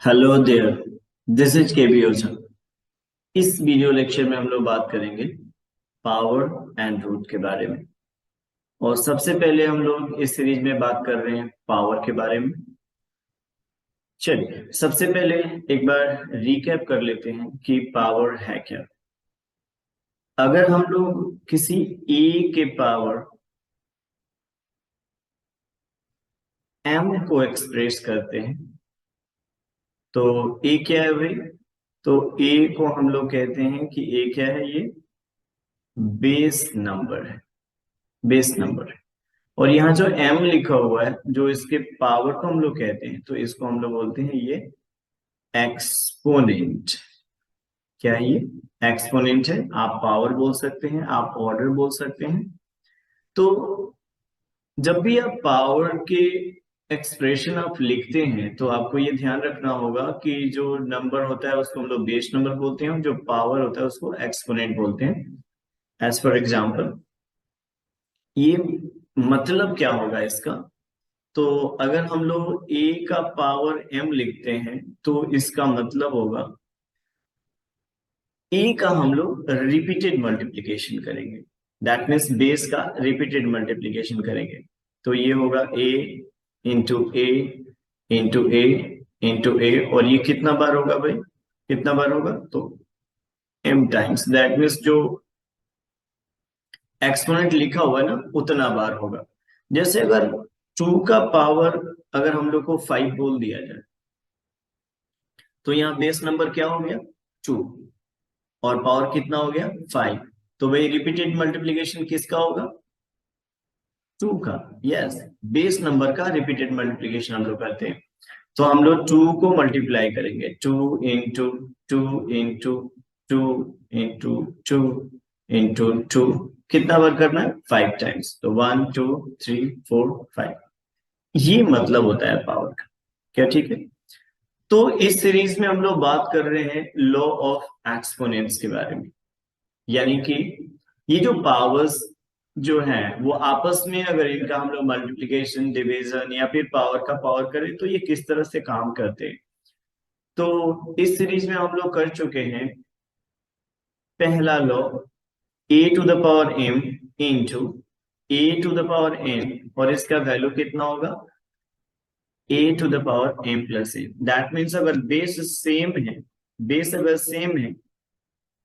Hello there, this is केबी ओझा। इस video lecture में हम लोग बात करेंगे पावर एंड रूट के बारे में। और सबसे पहले हम लोग इस सीरीज में बात कर रहे हैं पावर के बारे में। चलिए सबसे पहले एक बार रिकैप कर लेते हैं कि पावर है क्या। अगर हम लोग किसी ए के पावर एम को एक्सप्रेस करते हैं तो ए क्या है भाई? तो ए को हम लोग कहते हैं कि ए क्या है? ये बेस नंबर है, बेस नंबर है। और यहाँ जो m लिखा हुआ है, जो इसके पावर को हम लोग कहते हैं, तो इसको हम लोग बोलते हैं ये एक्सपोनेंट। क्या है ये? एक्सपोनेंट है। आप पावर बोल सकते हैं, आप ऑर्डर बोल सकते हैं। तो जब भी आप पावर के एक्सप्रेशन आप लिखते हैं तो आपको ये ध्यान रखना होगा कि जो नंबर होता है उसको हम लोग बेस नंबर बोलते हैं, और जो पावर होता है उसको एक्सपोनेंट बोलते हैं। एज फॉर एग्जाम्पल, ये मतलब क्या होगा इसका? तो अगर हम लोग a का पावर m लिखते हैं तो इसका मतलब होगा a का हम लोग रिपीटेड मल्टीप्लीकेशन करेंगे। दैट मीन्स बेस का रिपीटेड मल्टीप्लीकेशन करेंगे। तो ये होगा a into a into a into a, और ये कितना बार होगा भाई? कितना बार होगा? तो m टाइम्स। दैट मीन्स जो एक्सपोनेंट लिखा हुआ है ना, उतना बार होगा। जैसे अगर 2 का पावर अगर हम लोग को 5 बोल दिया जाए तो यहाँ बेस नंबर क्या हो गया? 2, और पावर कितना हो गया? 5। तो भाई रिपीटेड मल्टीप्लीकेशन किसका होगा? 2 का। यस, बेस नंबर का रिपीटेड मल्टीप्लीकेशन हम लोग करते हैं। तो हम लोग 2 को मल्टीप्लाई करेंगे, 2 इंटू 2 इंटू 2 इंटू 2 इंटू 2। कितना बार करना है? 5 टाइम्स। तो 1 2 3 4 5। ये मतलब होता है पावर का। क्या ठीक है? तो इस सीरीज में हम लोग बात कर रहे हैं लॉ ऑफ एक्सपोनेंट्स के बारे में। यानी कि ये जो पावर्स जो हैं वो आपस में अगर इनका हम लोग मल्टीप्लिकेशन, डिवीजन या फिर पावर का पावर करें तो ये किस तरह से काम करते हैं। तो इस सीरीज में हम लोग कर चुके हैं पहला law, a to the power m into a to the power n, और इसका वैल्यू कितना होगा? a to the power m plus n। That means अगर बेस सेम है, बेस अगर सेम है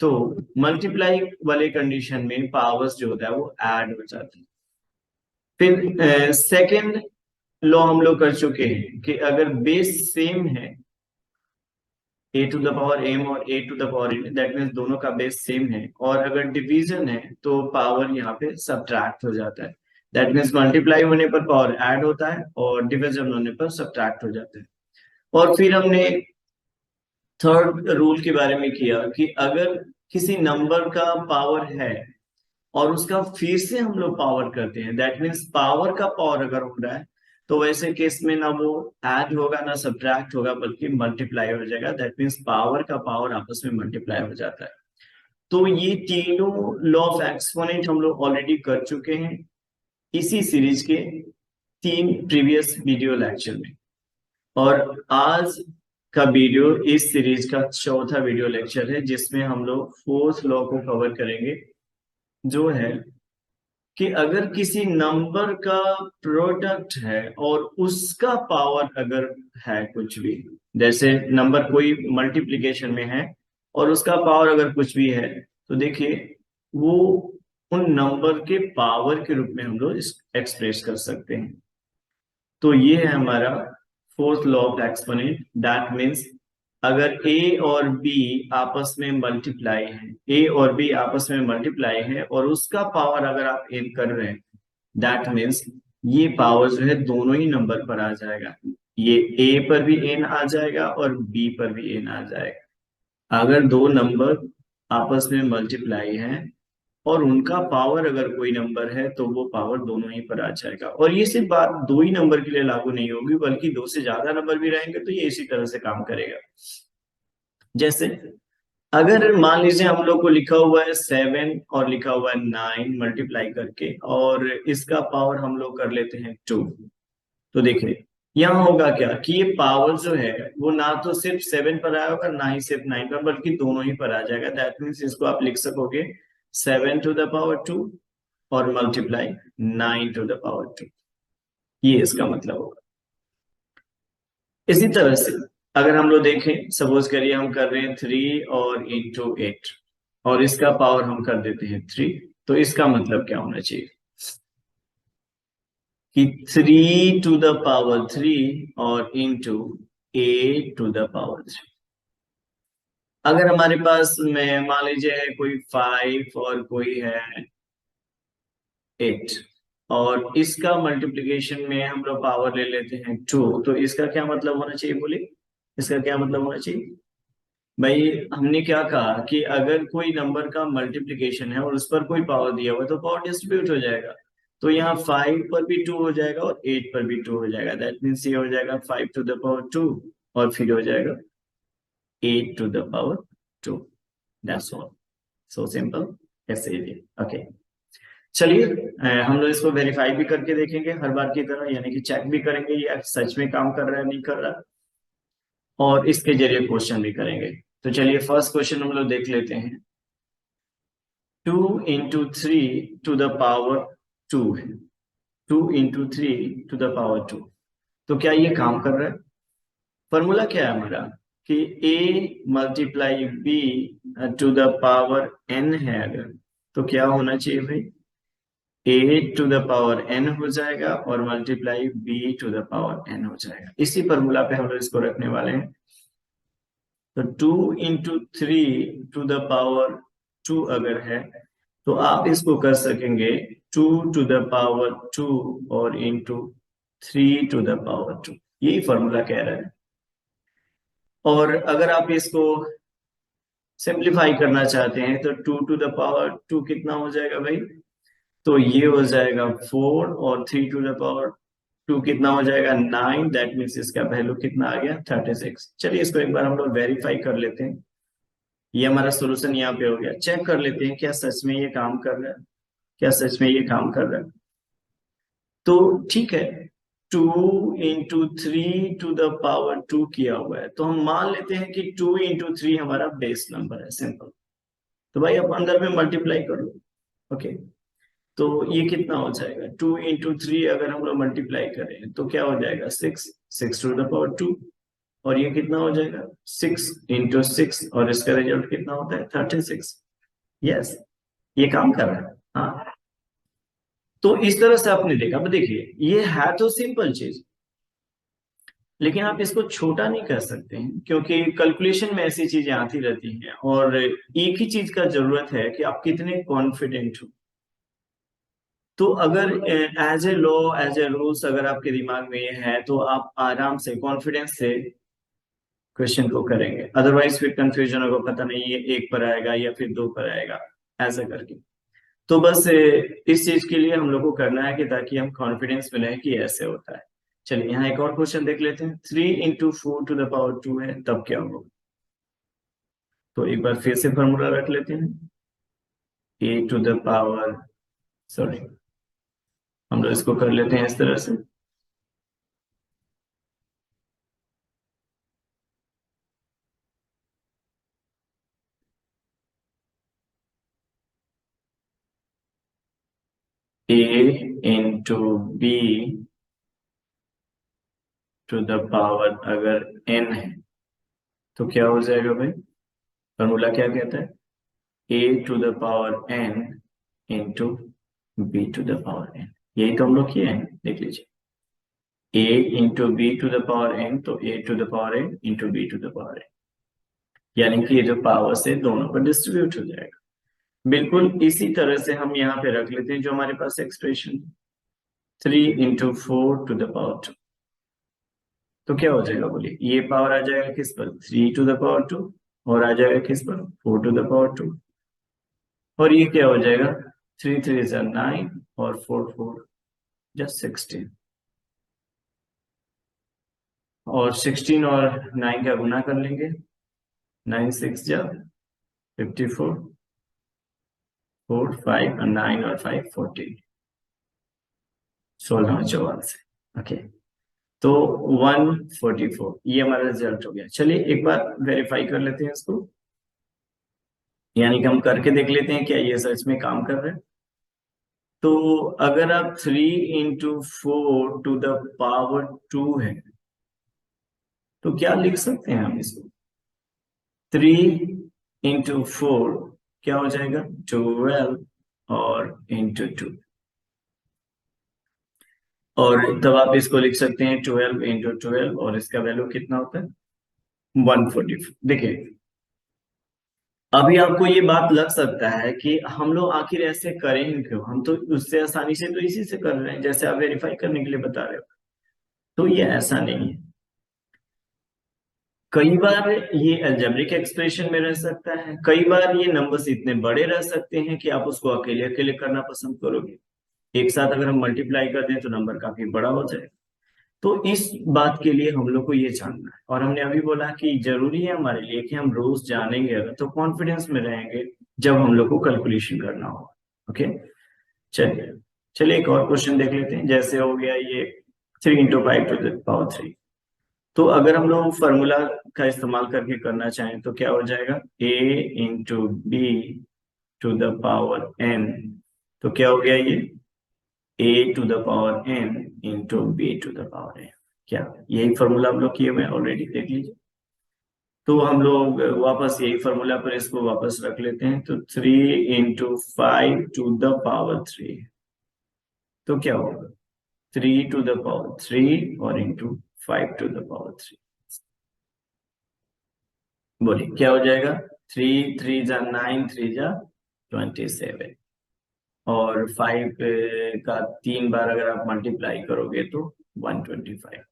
तो मल्टीप्लाई वाले कंडीशन में पावर्स जो होता है वो ऐड हो जाता है। फिर सेकंड लॉ हम लोग कर चुके हैं कि अगर बेस सेम है, a to the power m और a to the power n, that means दोनों का बेस सेम है, और अगर डिवीजन है तो पावर यहाँ पे सब्ट्रैक्ट हो जाता है। दैट मीन्स मल्टीप्लाई होने पर पावर ऐड होता है और डिवीजन होने पर सब्ट्रैक्ट हो जाता है। और फिर हमने थर्ड रूल के बारे में किया कि अगर किसी नंबर का पावर है और उसका फिर से हम लोग पावर करते हैं, दैट मीन्स पावर का पावर अगर हो रहा है तो वैसे केस में ना वो ऐड होगा ना सब्ट्रैक्ट होगा, बल्कि मल्टीप्लाई हो जाएगा। दैट मीन्स पावर का पावर आपस में मल्टीप्लाई हो जाता है। तो ये तीनों लॉ ऑफ एक्सपोनेंट हम लोग ऑलरेडी कर चुके हैं इसी सीरीज के 3 प्रीवियस वीडियो लेक्चर में। और आज का वीडियो इस सीरीज का चौथा वीडियो लेक्चर है, जिसमें हम लोग फोर्थ लॉ को कवर करेंगे, जो है कि अगर किसी नंबर का प्रोडक्ट है और उसका पावर अगर है कुछ भी, जैसे नंबर कोई मल्टीप्लिकेशन में है और उसका पावर अगर कुछ भी है, तो देखिए वो उन नंबर के पावर के रूप में हम लोग एक्सप्रेस कर सकते हैं। तो ये है हमारा fourth law of exponent. That means अगर a और b आपस में मल्टीप्लाई है, a और b आपस में मल्टीप्लाई है और उसका पावर अगर आप n कर रहे हैं, दैट मीन्स ये पावर जो है दोनों ही नंबर पर आ जाएगा। ये a पर भी n आ जाएगा और b पर भी n आ जाएगा। अगर दो नंबर आपस में मल्टीप्लाई है और उनका पावर अगर कोई नंबर है तो वो पावर दोनों ही पर आ जाएगा। और ये सिर्फ बात दो ही नंबर के लिए लागू नहीं होगी, बल्कि दो से ज्यादा नंबर भी रहेंगे तो ये इसी तरह से काम करेगा। जैसे अगर मान लीजिए हम लोग को लिखा हुआ है 7 और लिखा हुआ है 9 मल्टीप्लाई करके, और इसका पावर हम लोग कर लेते हैं 2। तो देखिए यहाँ होगा क्या कि ये पावर जो है वो ना तो सिर्फ 7 पर आया होगा ना ही सिर्फ 9 पर, बल्कि दोनों ही पर आ जाएगा। दैट मीन्स इसको आप लिख सकोगे 7 to the power 2 और मल्टीप्लाई 9 to the power 2। ये इसका मतलब होगा। इसी तरह से अगर हम लोग देखें, सपोज करिए हम कर रहे हैं 3 और इंटू 8 और इसका पावर हम कर देते हैं 3, तो इसका मतलब क्या होना चाहिए कि 3 to the power 3 और इंटू 8 to the power 3। अगर हमारे पास में मान लीजिए है कोई 5 और कोई है 8 और इसका मल्टीप्लिकेशन में हम लोग पावर ले लेते हैं 2, तो इसका क्या मतलब होना चाहिए बोलिए, इसका क्या मतलब होना चाहिए भाई। हमने क्या कहा कि अगर कोई नंबर का मल्टीप्लिकेशन है और उस पर कोई पावर दिया हुआ है तो पावर डिस्ट्रीब्यूट हो जाएगा। तो यहाँ 5 पर भी 2 हो जाएगा और 8 पर भी 2 हो जाएगा। दैट मीन्स ये हो जाएगा 5 to the power 2 और फिर हो जाएगा 8 to the power 2। That's all, so simple, ऐसे ही। ओके, चलिए हम लोग इसको वेरीफाई भी करके देखेंगे हर बार की तरह, यानी कि चेक भी करेंगे ये सच में काम कर रहा है नहीं कर रहा, और इसके जरिए क्वेश्चन भी करेंगे। तो चलिए फर्स्ट क्वेश्चन हम लोग देख लेते हैं। 2 into 3 to the power 2 है। 2 into 3 to the power 2, तो क्या ये काम कर रहा है? फॉर्मूला क्या है हमारा कि a multiply b to the power n है अगर, तो क्या होना चाहिए भाई, a to the power n हो जाएगा और multiply b to the power n हो जाएगा। इसी फॉर्मूला पे हम लोग इसको रखने वाले हैं। तो 2 into 3 to the power 2 अगर है तो आप इसको कर सकेंगे 2 to the power 2 और इंटू 3 to the power 2। यही फॉर्मूला कह रहा है। और अगर आप इसको सिंप्लीफाई करना चाहते हैं तो 2 to the power 2 कितना हो जाएगा भाई, तो ये हो जाएगा 4 और 3 to the power 2 कितना हो जाएगा 9। दैट मीन्स इसका वैल्यू कितना आ गया 36। चलिए इसको एक बार हम लोग वेरीफाई कर लेते हैं। ये हमारा सोल्यूशन यहाँ पे हो गया। चेक कर लेते हैं क्या सच में ये काम कर रहा है, क्या सच में ये काम कर रहा है। तो ठीक है, 2 into 3 to the power 2 किया हुआ है, तो हम मान लेते हैं कि 2 into 3 हमारा बेस नंबर है, सिंपल। तो भाई आप अंदर में मल्टीप्लाई कर लो। ओके, तो ये कितना हो जाएगा 2 into 3 अगर हम लोग मल्टीप्लाई करें तो क्या हो जाएगा 6, 6 to the power 2। और ये कितना हो जाएगा 6 into 6 और इसका रिजल्ट कितना होता है 36। यस, ये काम कर रहा है। हाँ, तो इस तरह से आपने देखा। अब देखिए ये है तो सिंपल चीज, लेकिन आप इसको छोटा नहीं कर सकते हैं क्योंकि कैलकुलेशन में ऐसी चीजें आती रहती हैं और एक ही चीज का जरूरत है कि आप कितने कॉन्फिडेंट हो। तो अगर as a law, as a rules अगर आपके दिमाग में ये है तो आप आराम से कॉन्फिडेंस से क्वेश्चन को करेंगे। अदरवाइज फिर कंफ्यूजन होगा, पता नहीं ये 1 पर आएगा या फिर 2 पर आएगा, ऐसा करके। तो बस इस चीज के लिए हम लोग को करना है कि ताकि हम कॉन्फिडेंस में रहें कि ऐसे होता है। चलिए यहाँ एक और क्वेश्चन देख लेते हैं। 3 into 4 to the power 2 है, तब क्या होगा। तो एक बार फिर से फॉर्मूला रख लेते हैं। a to the power, sorry, हम लोग इसको कर लेते हैं इस तरह से। a into b to the power अगर n है तो क्या हो जाएगा भाई, फॉर्मूला क्या कहता है, a to the power n into b to the power n। यही तो हम लोग किए हैं, देख लीजिए। a into b to the power n, तो a to the power n into b to the power n, यानी कि ये जो पावर्स है दोनों पर डिस्ट्रीब्यूट हो जाएगा। बिल्कुल इसी तरह से हम यहाँ पे रख लेते हैं जो हमारे पास expression 3 into 4 to the power 2। तो क्या हो जाएगा बोलिए, ये पावर आ जाएगा किस पर 3 to the power 2 और आ जाएगा किस पर 4 to the power 2। और ये क्या हो जाएगा 3 3 is 9 और 4 4 just 16। और 16 और 9 का गुना कर लेंगे, 9 6 जा 54, 4 5 और 9 और 5 14, 16 और 44। ओके, तो 144 ये हमारा रिजल्ट हो गया। चलिए एक बार वेरीफाई कर लेते हैं इसको, यानी कि हम करके देख लेते हैं क्या ये सच में काम कर रहा है। तो अगर आप 3 × 4 टू द पावर 2 है तो क्या लिख सकते हैं हम इसको? 3 × 4 क्या हो जाएगा? 12 और × 2, और तब आप इसको लिख सकते हैं 12 × 12 और इसका वैल्यू कितना होता है? 144। देखिए अभी आपको ये बात लग सकता है कि हम लोग आखिर ऐसे करेंगे क्यों, हम तो उससे आसानी से तो इसी से कर रहे हैं जैसे आप वेरीफाई करने के लिए बता रहे हो। तो ये ऐसा नहीं है, कई बार ये अलजेब्रिक एक्सप्रेशन में रह सकता है, कई बार ये नंबर्स इतने बड़े रह सकते हैं कि आप उसको अकेले अकेले करना पसंद करोगे। एक साथ अगर हम मल्टीप्लाई कर दें तो नंबर काफी बड़ा हो जाए। तो इस बात के लिए हम लोग को ये जानना है, और हमने अभी बोला कि जरूरी है हमारे लिए कि हम रोज जानेंगे अगर तो कॉन्फिडेंस में रहेंगे जब हम लोग को कैलकुलेशन करना होगा। ओके, चलिए चलिए एक और क्वेश्चन देख लेते हैं। जैसे हो गया ये 3 × 5 टू द पावर 3, तो अगर हम लोग फॉर्मूला का इस्तेमाल करके करना चाहें तो क्या हो जाएगा? a × b to the power n, तो क्या हो गया ये? a⁴n × b⁴n। क्या यही फॉर्मूला हम लोग किए हुए ऑलरेडी? देख लीजिए। तो हम लोग वापस यही फॉर्मूला पर इसको वापस रख लेते हैं। तो 3 × 5 टू द पावर 3, तो क्या होगा? 3 टू द पावर 3 और × 5 टू द पावर 3। बोलिए क्या हो जाएगा? 3 × 3 = 9, 3 × 27, और 5 का 3 बार अगर आप मल्टीप्लाई करोगे तो 125।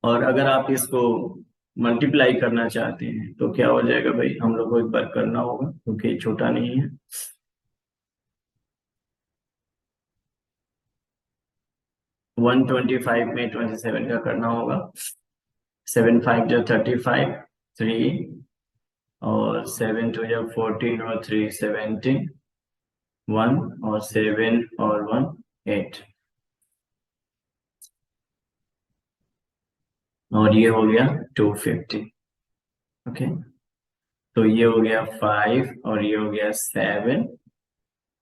और अगर आप इसको मल्टीप्लाई करना चाहते हैं तो क्या हो जाएगा भाई? हम लोग को एक बार करना होगा क्योंकि छोटा नहीं है। 125 में 27 का करना होगा। 7×5 = 35, 3, और 7×2 = 14, और 3 17, 1, और 7 और 1 8, और ये हो गया 250। ओके, तो ये हो गया 5, और ये हो गया 7,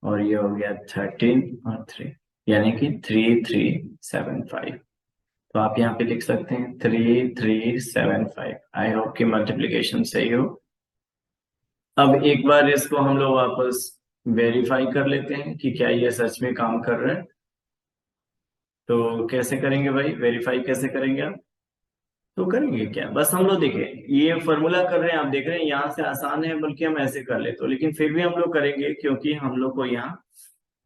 और ये हो गया 13 और 3, यानी कि 3375। तो आप यहाँ पे लिख सकते हैं 3375। आई होप कि मल्टीप्लिकेशन सही हो। अब एक बार इसको हम लोग वापस वेरीफाई कर लेते हैं कि क्या ये सच में काम कर रहा है। तो कैसे करेंगे भाई? वेरीफाई कैसे करेंगे आप? तो करेंगे क्या, बस हम लोग देखिए ये फॉर्मूला कर रहे हैं, आप देख रहे हैं यहाँ से आसान है, बल्कि हम ऐसे कर ले तो, लेकिन फिर भी हम लोग करेंगे क्योंकि हम लोग को यहाँ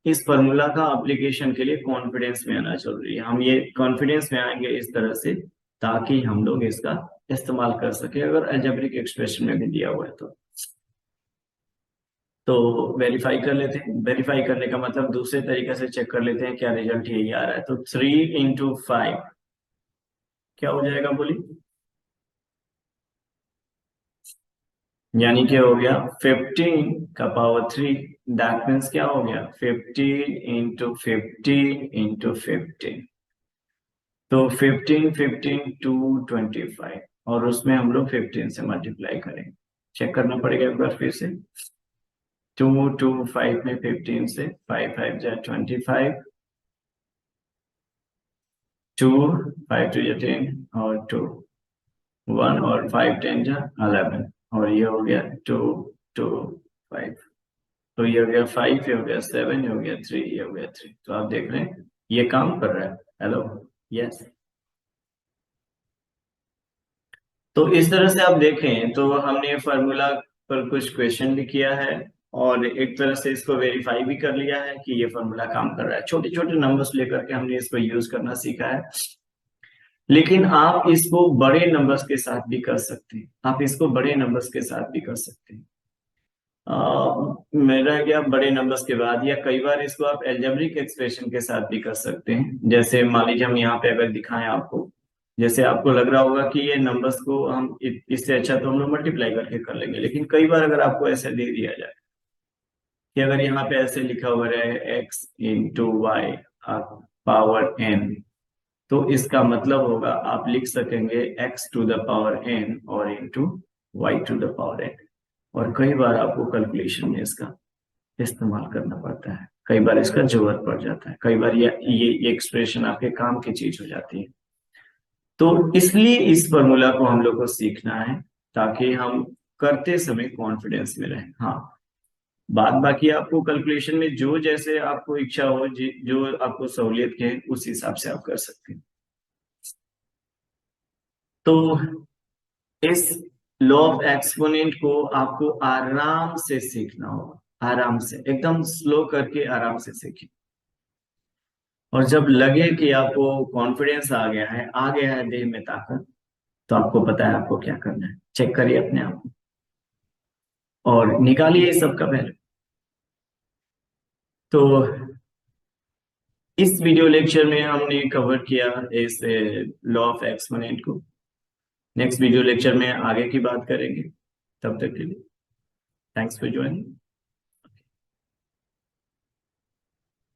इस फॉर्मूला का एप्लीकेशन के लिए कॉन्फिडेंस में आना जरूरी है। हम ये कॉन्फिडेंस में आएंगे इस तरह से ताकि हम लोग इसका इस्तेमाल कर सके अगर अलजेब्रिक एक्सप्रेशन में भी दिया हुआ है तो वेरीफाई कर लेते हैं। वेरीफाई करने का मतलब दूसरे तरीके से चेक कर लेते हैं क्या रिजल्ट यही आ रहा है। तो 3 × 5 क्या हो जाएगा बोलिए? यानी क्या हो गया? 15 का पावर 3। दैट मीन्स क्या हो गया? 15 × 15 × 15। तो 15 15 225, और उसमें हम लोग 15 से मल्टीप्लाई करेंगे। चेक करना पड़ेगा एक बार फिर से। 2 5 में 15 से 5 5 = 25, 2 5 2 = 10, और 2 1, और 5 10 = 11, और ये हो गया 2 2 5। तो ये हो गया 5, ये हो गया 7, ये हो गया 3, ये हो गया 3। तो आप देख रहे हैं ये काम कर रहा है। Hello, yes. तो इस तरह से आप देखें तो हमने फार्मूला पर कुछ क्वेश्चन भी किया है, और एक तरह से इसको वेरीफाई भी कर लिया है कि ये फार्मूला काम कर रहा है। छोटे छोटे नंबर्स लेकर के हमने इसको यूज करना सीखा है, लेकिन आप इसको बड़े नंबर्स के साथ भी कर सकते हैं। आप इसको बड़े नंबर्स के साथ भी कर सकते हैं। मेरा क्या, बड़े नंबर्स के बाद, या कई बार इसको आप एल्जेब्रिक एक्सप्रेशन के साथ भी कर सकते हैं। जैसे मान लीजिए हम यहाँ पे अगर दिखाएं आपको, जैसे आपको लग रहा होगा कि ये नंबर्स को हम इससे अच्छा तो हम लोग मल्टीप्लाई करके कर लेंगे, लेकिन कई बार अगर आपको ऐसे दे दिया जाए कि अगर यहाँ पे ऐसे लिखा हुआ है x × y, पावर n, तो इसका मतलब होगा आप लिख सकेंगे x to the power n और into y to the power n। और कई बार आपको कैलकुलेशन में इसका इस्तेमाल करना पड़ता है, कई बार इसका जरूरत पड़ जाता है, कई बार ये एक्सप्रेशन आपके काम की चीज हो जाती है। तो इसलिए इस फॉर्मूला को हम लोग को सीखना है ताकि हम करते समय कॉन्फिडेंस में रहें। हाँ, बात बाकी आपको कैलकुलेशन में जो जैसे आपको इच्छा हो, जो आपको सहूलियत के उस हिसाब से आप कर सकते हैं। तो इस लॉ ऑफ एक्सपोनेंट को आपको आराम से सीखना होगा, आराम से, एकदम स्लो करके आराम से सीखिए। और जब लगे कि आपको कॉन्फिडेंस आ गया है देह में ताकत, तो आपको पता है आपको क्या करना है। चेक करिए अपने आप को और निकालिए इस सब का वैल्यू। तो इस वीडियो लेक्चर में हमने कवर किया इस लॉ ऑफ एक्सपोनेंट को। नेक्स्ट वीडियो लेक्चर में आगे की बात करेंगे। तब तक के लिए थैंक्स फॉर ज्वाइनिंग।